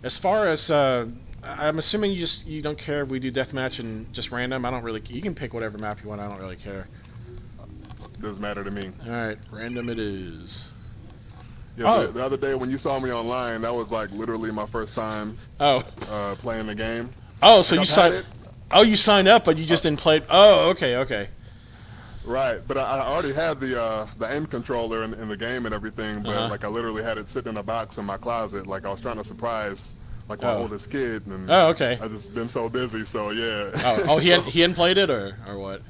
As far as I'm assuming you don't care if we do deathmatch and just random. I don't really. You can pick whatever map you want. I don't really care. Doesn't matter to me. All right, random it is. Yeah, the other day when you saw me online, that was like literally my first time. Playing the game. Oh, so you signed. Oh, you signed up, but you just didn't play. Oh, okay. Right, but I already had the aim controller in the game and everything, but like I literally had it sitting in a box in my closet. Like I was trying to surprise like my oldest kid, and okay. I just been so busy. So yeah. He hadn't played it or what?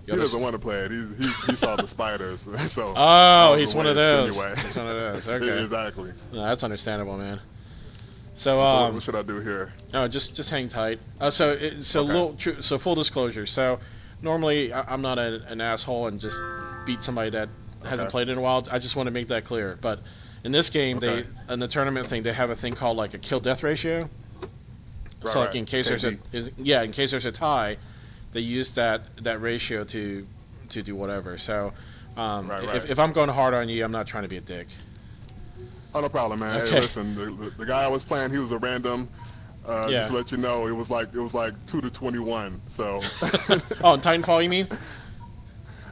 He doesn't want to play it. He saw the spiders. So he's one of those. He's one of those. Okay. Exactly. No, that's understandable, man. So what should I do here? No, just hang tight. So full disclosure. So normally I'm not an asshole and just beat somebody that hasn't played in a while. I just want to make that clear. But in this game, in the tournament thing, they have a thing called like a kill-death ratio. Right, so like in case there's a tie, they use that ratio to do whatever. So if I'm going hard on you, I'm not trying to be a dick. Oh, no problem, man. Okay. Hey, listen, the guy I was playing, he was a random. Just to let you know, it was like 2 to 21. So. Oh, in Titanfall, you mean?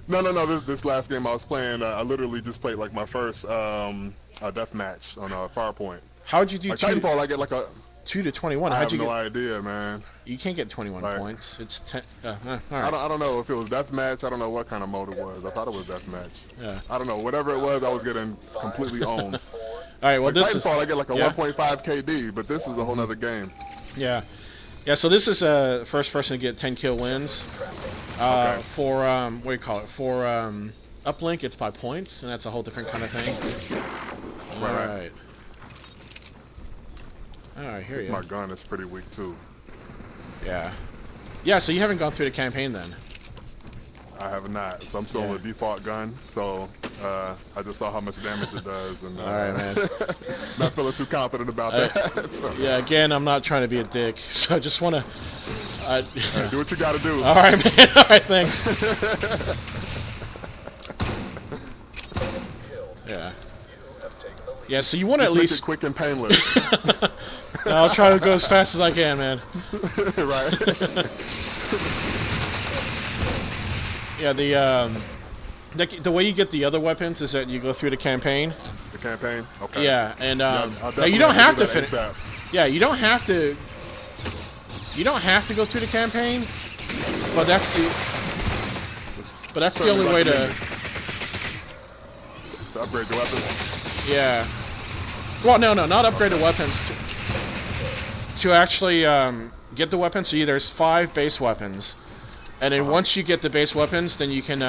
No. This last game I was playing, I literally just played like my first deathmatch on Farpoint. How'd you do? Like Titanfall, I get like a 2 to 21. I How'd have you no get? idea, man. You can't get 21 points. It's 10. All right. I don't know if it was deathmatch. I don't know what kind of mode it was. I thought it was deathmatch. Yeah. I don't know. Whatever it was, I was getting completely owned. All right. Well, like this Titanfall, I get like a 1.5 KD, but this is a whole nother game. Yeah. So this is first person to get 10 kill wins. For what do you call it? For uplink, it's by points, and that's a whole different kind of thing. Right. All right, here you go. My gun is pretty weak too. Yeah, so you haven't gone through the campaign then? I have not. So I'm still on the default gun. So I just saw how much damage it does, and all right, man. Not feeling too confident about that. So. Yeah, again, I'm not trying to be a dick, so I just want to. Hey, do what you got to do. All right, man. All right, thanks. Yeah, so you want to at least make it quick and painless. I'll try to go as fast as I can, man. Right. Yeah, the way you get the other weapons is that you go through the campain. The campaign? Okay. Yeah, and now you don't have to finish. Yeah, you don't have to. You don't have to go through the campaign, but that's the only way to upgrade the weapons. Yeah. Well, no, not upgrade the weapons. To actually get the weapons, so there's 5 base weapons, and then once you get the base weapons, then you can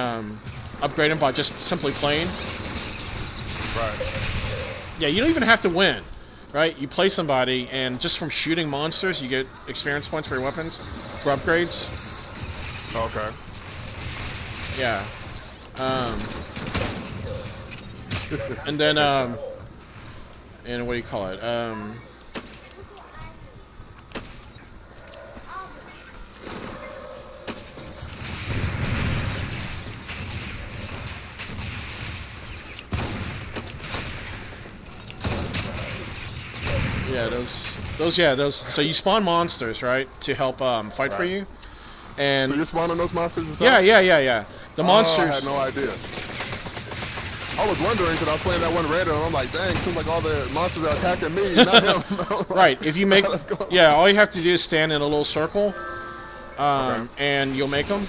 upgrade them by just simply playing. Right. Yeah, you don't even have to win, right? You play somebody, and just from shooting monsters, you get experience points for your weapons, for upgrades. Okay. Yeah. And then and what do you call it? Yeah, those. So you spawn monsters, right, to help fight for you. And so you're spawning those monsters yourself? Yeah. The monsters. I had no idea. I was wondering because I was playing that one Raider, and I'm like, dang, seems like all the monsters are attacking me, not him. Right. If you make, all you have to do is stand in a little circle, and you'll make them.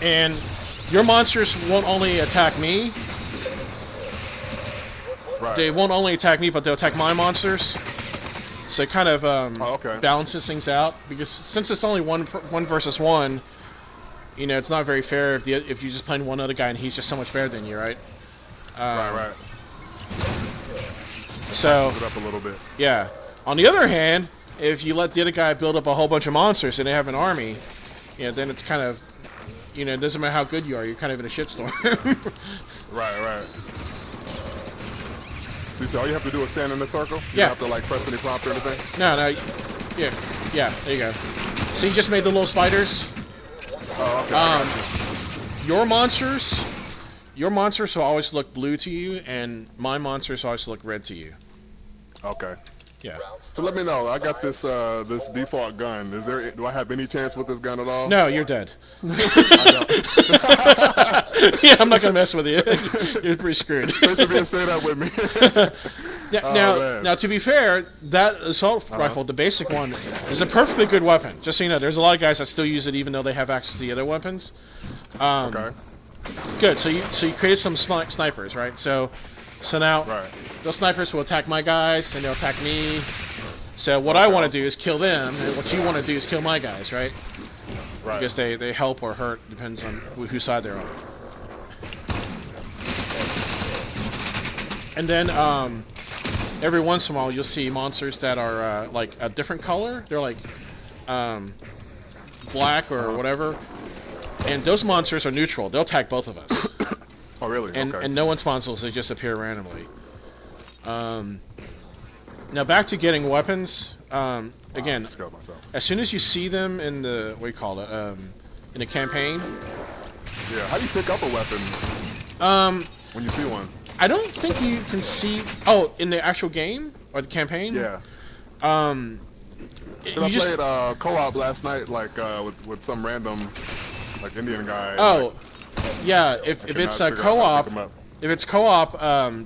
And your monsters won't only attack me. Right. They won't only attack me, but they'll attack my monsters. So it kind of balances things out, because since it's only one versus one, it's not very fair if you're just playing one other guy and he's just so much better than you, right? Right. So it up a little bit. Yeah. On the other hand, if you let the other guy build up a whole bunch of monsters and they have an army, then it's kind of, it doesn't matter how good you are, you're kind of in a shitstorm. Right. So all you have to do is stand in the circle? You don't have to press any prompt or anything? No. Yeah, there you go. So you just made the little spiders. Oh, okay. Your monsters will always look blue to you, and my monsters always look red to you. Okay. Yeah. So let me know. I got this this default gun. Do I have any chance with this gun at all? No, you're dead. I don't. Yeah, I'm not gonna mess with you. You're pretty screwed. Thanks for being straight up with me. Yeah, Oh, now, to be fair, that assault rifle, the basic one, is a perfectly good weapon. Just so you know, there's a lot of guys that still use it even though they have access to the other weapons. Okay. Good. So you created some snipers, right? So now Right. those snipers will attack my guys and they'll attack me. So what I want to do is kill them, and what you want to do is kill my guys, right? Right. Because they help or hurt, depends on whose side they're on. And then every once in a while you'll see monsters that are like a different color. They're like black or whatever. And those monsters are neutral. They'll attack both of us. Oh, really? And, Okay. and no one spawns, they just appear randomly. Now back to getting weapons. Again, as soon as you see them in the, what do you call it, in a campaign. Yeah, how do you pick up a weapon when you see one? I don't think you can see, oh, in the actual game? Or the campaign? Yeah. I played co-op last night, like with some random, like Indian guy. Oh, like, yeah. If it's a co-op,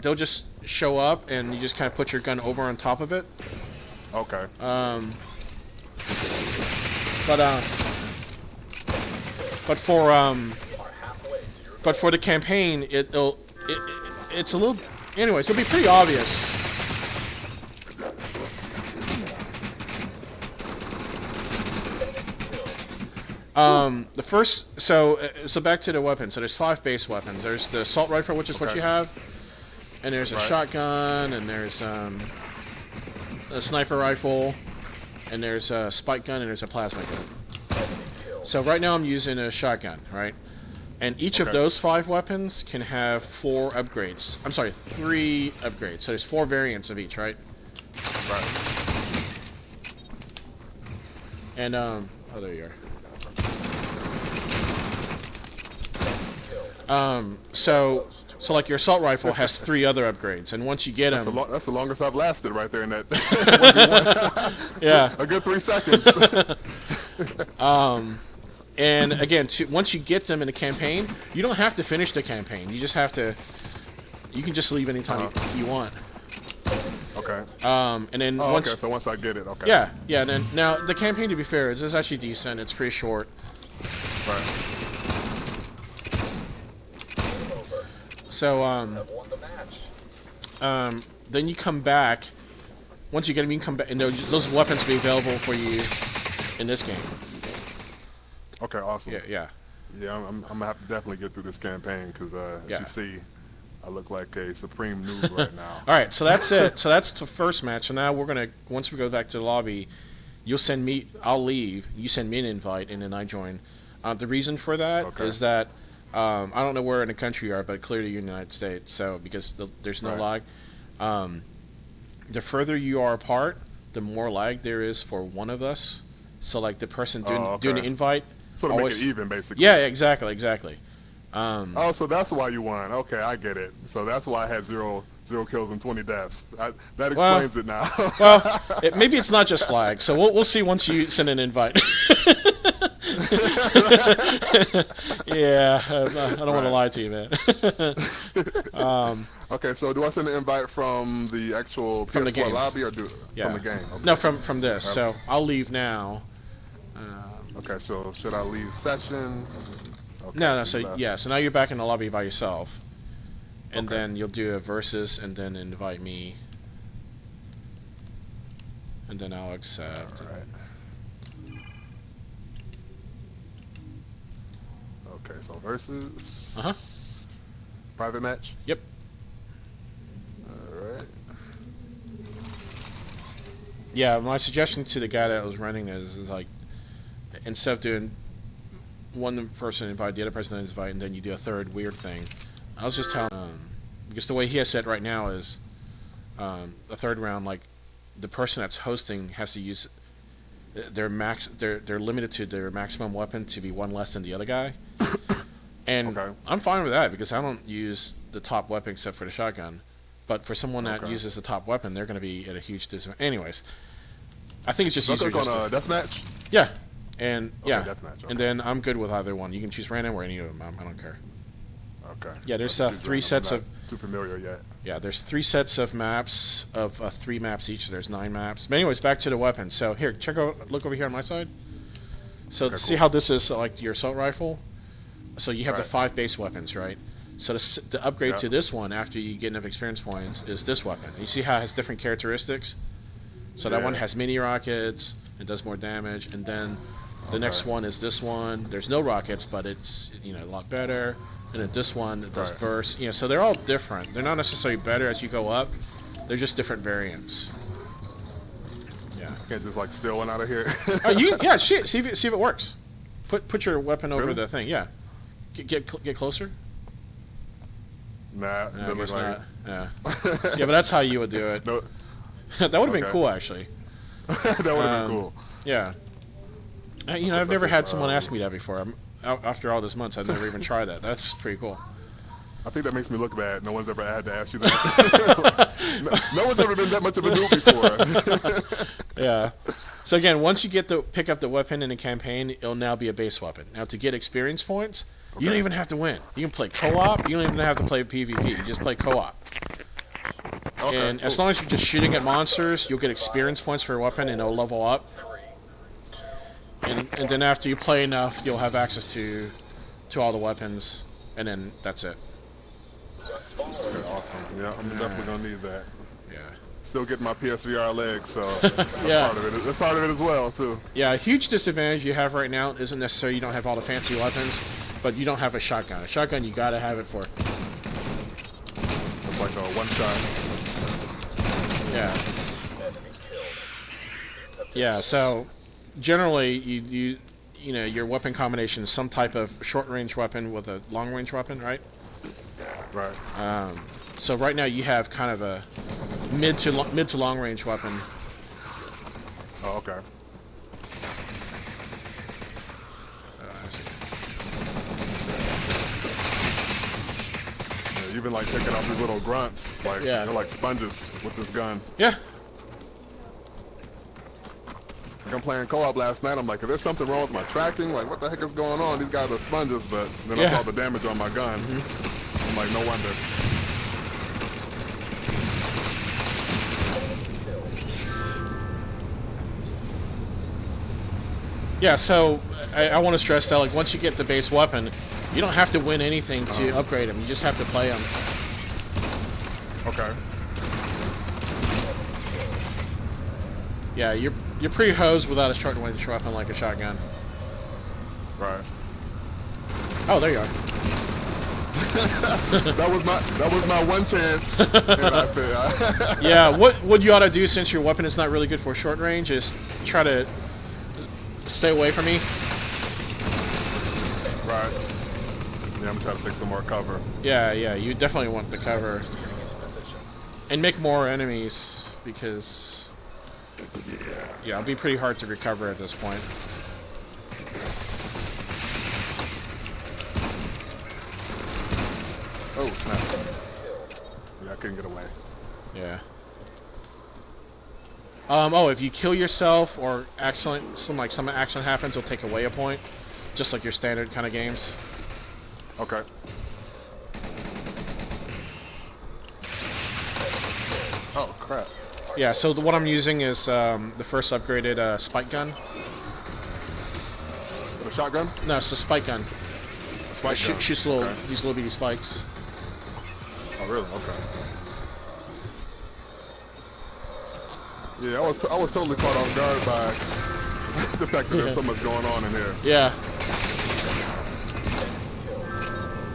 they'll just show up and you just kind of put your gun over on top of it. Okay. But for the campaign, it's a little. Anyways, it'll be pretty obvious. The first, so back to the weapons. So there's 5 base weapons. There's the assault rifle, which is what you have, and there's a shotgun, and there's a sniper rifle, and there's a spike gun, and there's a plasma gun. So right now I'm using a shotgun, right? And each of those 5 weapons can have 4 upgrades. I'm sorry, 3 upgrades. So there's 4 variants of each, right? Right. And oh, there you are. So like your assault rifle has 3 other upgrades, and once you get them, that's the longest I've lasted right there in that. 1v1. Yeah, a good 3 seconds. And again, once you get them in a campaign, you don't have to finish the campaign. You just have to. You can just leave anytime you want. Okay. And then once. Okay. So once I get it, okay. Yeah, yeah. Then now the campaign, to be fair, is actually decent. It's pretty short. Right. So then you come back. Once you get them, you can come back, and those weapons will be available for you in this game. Okay, awesome. Yeah. I'm gonna have to definitely get through this campaign because as you see, I look like a supreme noob right now. All right, so that's it. So that's the first match. So now we're gonna, once we go back to the lobby, you'll send me. I'll leave. You send me an invite, and then I join. The reason for that is that I don't know where in the country you are, but clearly you're in the United States. So because there's no lag, the further you are apart, the more lag there is for one of us. So like the person doing the invite. So to make it even, basically. Yeah, exactly. Oh, so that's why you won. Okay, I get it. So that's why I had zero kills and 20 deaths. That explains it now. Well, maybe it's not just lag. So we'll see once you send an invite. Yeah, I don't want to lie to you, man. Okay, so do I send an invite from the actual PS4 lobby or from the game? Okay. No, from this. So I'll leave now. Okay, so should I leave session? Okay, no. So now you're back in the lobby by yourself, and then you'll do a versus, and then invite me, and then I'll accept. All right. Okay, so versus. Private match. Yep. All right. Yeah, my suggestion to the guy that was running this is like, instead of doing one person invite, the other person invite, and then you do a third weird thing, I was just telling because the way he has set right now is a third round, like the person that's hosting has to use they're limited to their maximum weapon to be 1 less than the other guy. And I'm fine with that because I don't use the top weapon except for the shotgun. But for someone that uses the top weapon, they're going to be at a huge disadvantage. Anyways, I think it's just easier. Click on Deathmatch? Yeah. And Deathmatch, and then I'm good with either one. You can choose random or any of them. I don't care. Okay. Yeah, there's 3 sets of. Too familiar yet. Yeah, there's 3 sets of maps of 3 maps each. So there's 9 maps. But anyways, back to the weapons. So here, look over here on my side. So see how this is like your assault rifle. So you have the 5 base weapons, right? So the upgrade to this one after you get enough experience points is this weapon. You see how it has different characteristics. So that one has mini rockets. It does more damage, and then the next one is this one. There's no rockets, but it's a lot better. And then this one that does burst. So they're all different. They're not necessarily better as you go up. They're just different variants. Yeah. Can't just like steal one out of here. Yeah. See if it works. Put your weapon over the thing. Yeah. Get closer. Nah, I guess not. Yeah. Yeah, but that's how you would do it. No. That would have been cool, actually. That would have been cool. Yeah. I've never had someone ask me that before. After all these months, I've never even tried that. That's pretty cool. I think that makes me look bad. No one's ever had to ask you that. no one's ever been that much of a noob before. Yeah. So again, once you pick up the weapon in a campaign, it'll now be a base weapon. Now to get experience points, you don't even have to win. You can play co-op. You don't even have to play PvP. You just play co-op. And as long as you're just shooting at monsters, you'll get experience points for your weapon, and it'll level up. And then after you play enough, you'll have access to all the weapons, and then that's it. Okay, awesome. Yeah, I'm definitely gonna need that. Yeah. Still getting my PSVR legs, so that's part of it. That's part of it as well, too. Yeah, a huge disadvantage you have right now isn't necessarily you don't have all the fancy weapons, but you don't have a shotgun. A shotgun, you gotta have it for. It's like a one-shot. Yeah. Yeah. So generally, your weapon combination is some type of short-range weapon with a long-range weapon, right? Right. So right now you have kind of a mid to long-range weapon. Oh, okay. Yeah, you've been like picking off these little grunts, like they're like sponges with this gun. Yeah. Like I'm playing co-op last night. I'm like, is there something wrong with my tracking? Like, what the heck is going on? These guys are sponges, but then I saw the damage on my gun. I'm like, no wonder. Yeah, so I want to stress that, like, once you get the base weapon, you don't have to win anything to upgrade them. You just have to play them. Okay. Yeah, you're pretty hosed without a short-range weapon like a shotgun. Right. Oh, there you are. that was my one chance. Yeah, what you ought to do, since your weapon is not really good for short range, is try to stay away from me. Right. Yeah, I'm trying to take some more cover. Yeah, you definitely want the cover. And make more enemies, because it'll be pretty hard to recover at this point. Oh, snap. Yeah, I couldn't get away. Yeah. Oh, if you kill yourself or some accident happens, it'll take away a point. Just like your standard kind of games. Okay. Oh, crap. Yeah, so what I'm using is the first upgraded spike gun. The shotgun? No, it's a spike gun. A spike gun. Shoots these little bitty spikes. Oh, really? Okay. Yeah, I was totally caught off guard by the fact that there's so much going on in here. Yeah.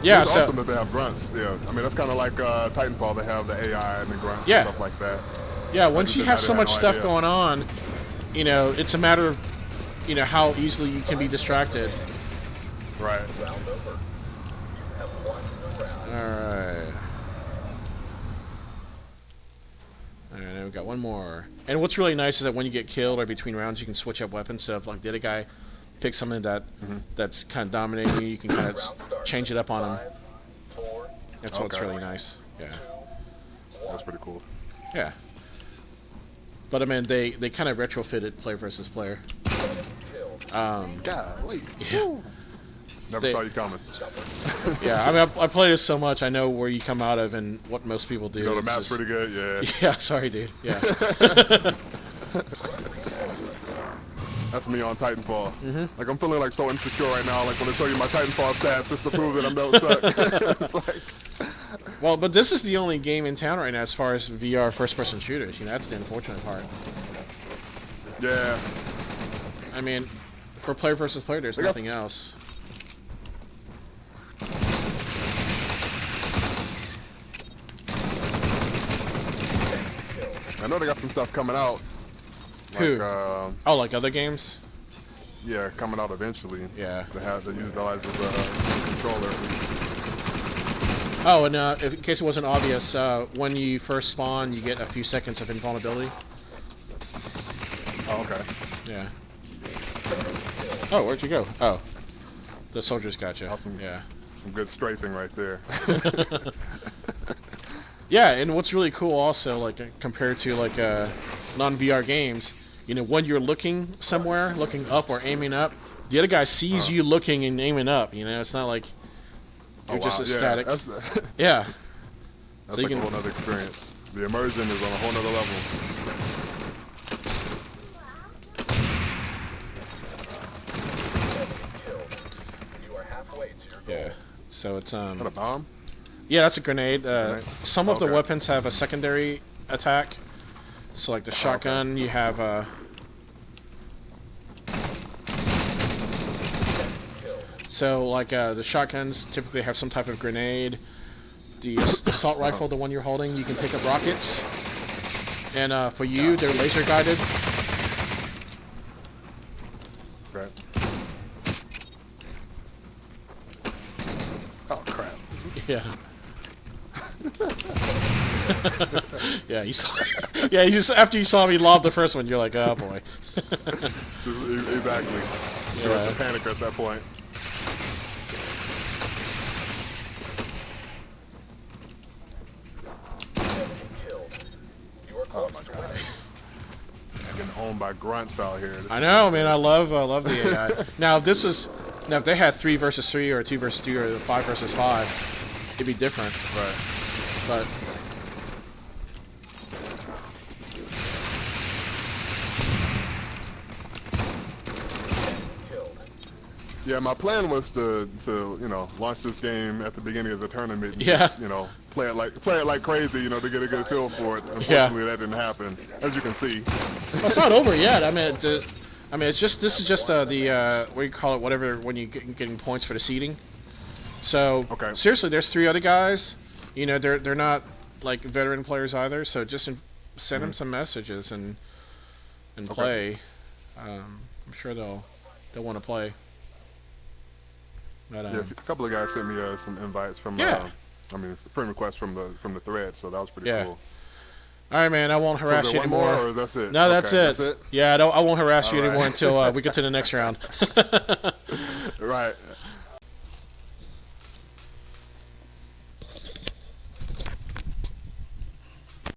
Yeah, it's awesome that they have grunts. Yeah, I mean that's kind of like Titanfall. They have the AI and the grunts and stuff like that. Yeah, once you have so much stuff going on, it's a matter of, how easily you can be distracted. Right. Alright. Alright, we've got one more. And what's really nice is that when you get killed or between rounds, you can switch up weapons. So if, like, the other guy picks something that's kind of dominating you, you can kind of change it up on him. That's what's really nice. Yeah. That's pretty cool. Yeah. But I mean, they kind of retrofitted player versus player. Golly. Yeah. Never saw you coming. Yeah, I mean, I play this so much, I know where you come out of and what most people do. You know the map's pretty good, yeah. Yeah, sorry, dude. Yeah. That's me on Titanfall. Like, I'm feeling like so insecure right now. Like, when I show you my Titanfall stats just to prove that I don't suck. It's like... Well, but this is the only game in town right now as far as VR first-person shooters. You know, that's the unfortunate part. Yeah. I mean, for player versus player, there's nothing else. I know they got some stuff coming out. Who? Like, oh, like other games? Yeah, coming out eventually. Yeah. They utilize this controller. Oh, and in case it wasn't obvious, when you first spawn, you get a few seconds of invulnerability. Oh, okay. Yeah. Oh, where'd you go? Oh, the soldiers got you. Awesome. Yeah. Some good strafing right there. Yeah, and what's really cool also, like compared to like non-VR games, you know, when you're looking somewhere, looking up or aiming up, the other guy sees you looking and aiming up. You know, it's not like you're just static. Yeah. That's like a whole other experience. The immersion is on a whole nother level. Yeah. So it's Is that a bomb? Yeah, that's a grenade. Some of the Okay. weapons have a secondary attack. So like the shotgun, you have so like the shotguns typically have some type of grenade. The assault rifle, the one you're holding, you can pick up rockets. And for you, they're laser guided. Okay. Oh crap. Yeah. Yeah, you saw. Yeah, you just after you saw me lob the first one, you're like, oh boy. Exactly. You were panic at that point. Oh my god. I'm getting owned by grunts out here. I know, man. I love the AI. Now, if they had 3 versus 3 or 2 versus 2 or 5 versus 5, it'd be different. Right. But yeah, my plan was to you know, launch this game at the beginning of the tournament. And Yeah. just, you know, play it like crazy, you know, to get a good feel for it. Unfortunately, that didn't happen, as you can see. well, it's not over yet. I mean, it's just this is just what do you call it? Whatever when you getting points for the seeding. So seriously, there's 3 other guys. You know, they're not like veteran players either. So just send them some messages and play. I'm sure they'll want to play. But, yeah, a couple of guys sent me some invites from I mean, friend requests from the thread, so that was pretty cool. All right, man. I won't harass you one anymore. more, or that's it? No, okay, that's it. Yeah, I won't harass you anymore until we get to the next round. Right.